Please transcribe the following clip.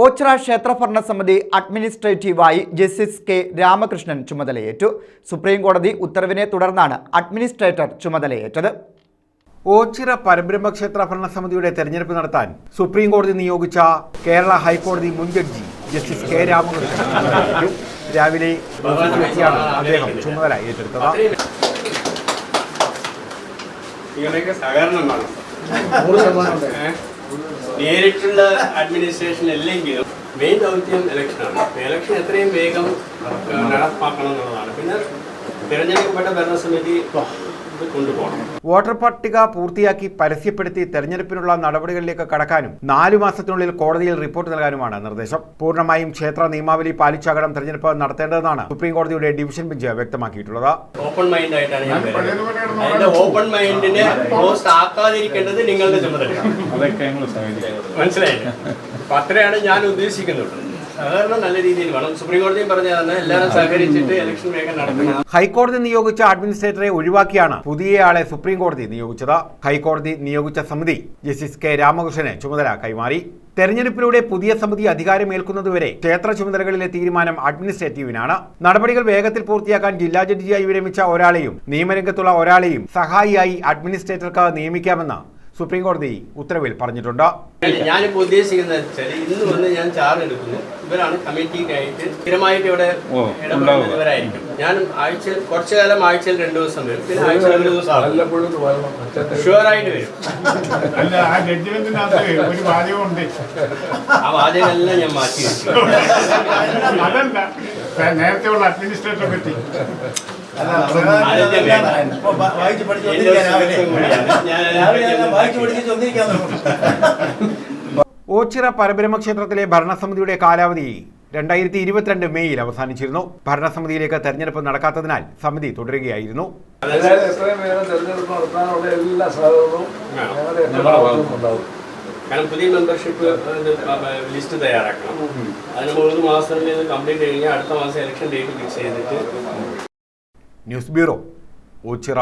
ഓച്ചിറ ക്ഷേത്രഭരണ സമിതി അഡ്മിനിസ്ട്രേറ്റീവായി justice K Ramakrishnan ചുമതലയേറ്റു. Supreme കോടതി ഉത്തരവിനെ തുടർന്നാണ് അഡ്മിനിസ്ട്രേറ്റർ ചുമതലയേറ്റത്. ഓച്ചിറ പരബ്രഹ്മ ക്ഷേത്ര ഭരണസമിതിയുടെ തെരഞ്ഞെടുപ്പ് നടത്താൻ സുപ്രീം കോടതി നിയോഗിച്ച കേരള ഹൈക്കോടതി മുൻ ജഡ്ജി ജസ്റ്റിസ് കെ രാമകൃഷ്ണൻ രാവിലെ ഓഫീസിലെത്തിയാണ് അദ്ദേഹം ചുമതല ഏറ്റെടുത്തത്. നേരിട്ടുള്ള അഡ്മിനിസ്ട്രേഷൻ അല്ലെങ്കിലും മെയിൻ ദൗത്യം ഇലക്ഷനാണ്. ഇലക്ഷൻ എത്രയും വേഗം നടപ്പാക്കണം എന്നുള്ളതാണ്. പിന്നെ തിരഞ്ഞെടുക്കപ്പെട്ട ഭരണസമിതി കൊണ്ടുപോകണം. വോട്ടർ പട്ടിക പൂർത്തിയാക്കി പരസ്യപ്പെടുത്തി തെരഞ്ഞെടുപ്പിനുള്ള നടപടികളിലേക്ക് കടക്കാനും 4 മാസത്തിനുള്ളിൽ കോടതിയിൽ റിപ്പോർട്ട് നൽകാനുമാണ് നിർദ്ദേശം. പൂർണ്ണമായും ക്ഷേത്ര നിയമാവലി പാലിച്ചാകണം തെരഞ്ഞെടുപ്പ് നടത്തേണ്ടതെന്നാണ് സുപ്രീം കോടതിയുടെ ഡിവിഷൻ ബെഞ്ച് വ്യക്തമാക്കിയിട്ടുള്ളത്. ഓപ്പൺ മൈൻഡ് ആയിട്ടാണ് ഞാൻ പറയുന്നത്. അതിന്റെ ഓപ്പൺ മൈൻഡിനെ ക്ലോസ്ഡ് ആക്കാതിരിക്കേണ്ടത് നിങ്ങളുടെ ചുമതലയാണ്. മനസ്സിലായില്ലേ? അപ്പൊ അത്രയാണ് ഞാൻ ഉദ്ദേശിക്കുന്നുള്ളൂ. സഹകരണം നല്ല രീതിയിൽ വേണം. സുപ്രീം കോടതിയും പറഞ്ഞതാണ് എല്ലാവരും സഹകരിച്ചിട്ട് ഇലക്ഷൻ വേഗം നടത്തണം. ഹൈക്കോടതി നിയോഗിച്ച അഡ്മിനിസ്ട്രേറ്ററെ ഒഴിവാക്കിയാണ് പുതിയയാളെ സുപ്രീം കോടതി നിയോഗിച്ചത്. ഹൈക്കോടതി നിയോഗിച്ച സമിതി ജസ്റ്റിസ് കെ രാമകൃഷ്ണന് ചുമതല കൈമാറി. തെരഞ്ഞെടുപ്പിലൂടെ പുതിയ സമിതി അധികാരമേൽക്കുന്നതുവരെ ക്ഷേത്ര ചുമതലകളിലെ തീരുമാനം അഡ്മിനിസ്ട്രേറ്റീവിനാണ്. നടപടികൾ വേഗത്തിൽ പൂർത്തിയാക്കാൻ ജില്ലാ ജഡ്ജിയായി വിരമിച്ച ഒരാളെയും നിയമരംഗത്തുള്ള ഒരാളെയും സഹായിയായി അഡ്മിനിസ്ട്രേറ്റർക്ക് നിയമിക്കാമെന്ന് സുപ്രീം കോടതി ഉത്തരവിൽ പറഞ്ഞിട്ടുണ്ട്. ഞാനിപ്പോൾ ഉദ്ദേശിക്കുന്നത് വെച്ചാൽ ഇന്ന് വന്ന് ഞാൻ ചാർജ് എടുക്കുന്നു. ഇവരാണ് കമ്മിറ്റിക്കായിട്ട് സ്ഥിരമായിട്ട് ഇവിടെ ഇടപെടുന്നത്. ഇവരായിരിക്കും. ഞാൻ കുറച്ചു കാലം ആഴ്ചയിൽ 2 ദിവസം വരും. പിന്നെ ആഴ്ചയിൽ 1 ദിവസം ഷുവറായിട്ട് വരും. ആ വാചകമെല്ലാം ഞാൻ മാറ്റി വെച്ചു. നേരത്തെയുള്ള അഡ്മിനിസ്ട്രേറ്ററെ പറ്റി ഓച്ചിറ പരബ്രഹ്മ ക്ഷേത്രത്തിലെ ഭരണസമിതിയുടെ കാലാവധി 2022 മെയ്യിൽ അവസാനിച്ചിരുന്നു. ഭരണസമിതിയിലേക്ക് തെരഞ്ഞെടുപ്പ് നടക്കാത്തതിനാൽ സമിതി തുടരുകയായിരുന്നു. കാരണം പുതിയ മെമ്പർഷിപ്പ് ലിസ്റ്റ് തയ്യാറാക്കണം. അതിന് 3 മാസത്തിൽ കംപ്ലീറ്റ് കഴിഞ്ഞാൽ അടുത്ത മാസം ഇലക്ഷൻ ഡേറ്റ് ഫിക്സ് ചെയ്തിട്ട്. News bureau, Ochira.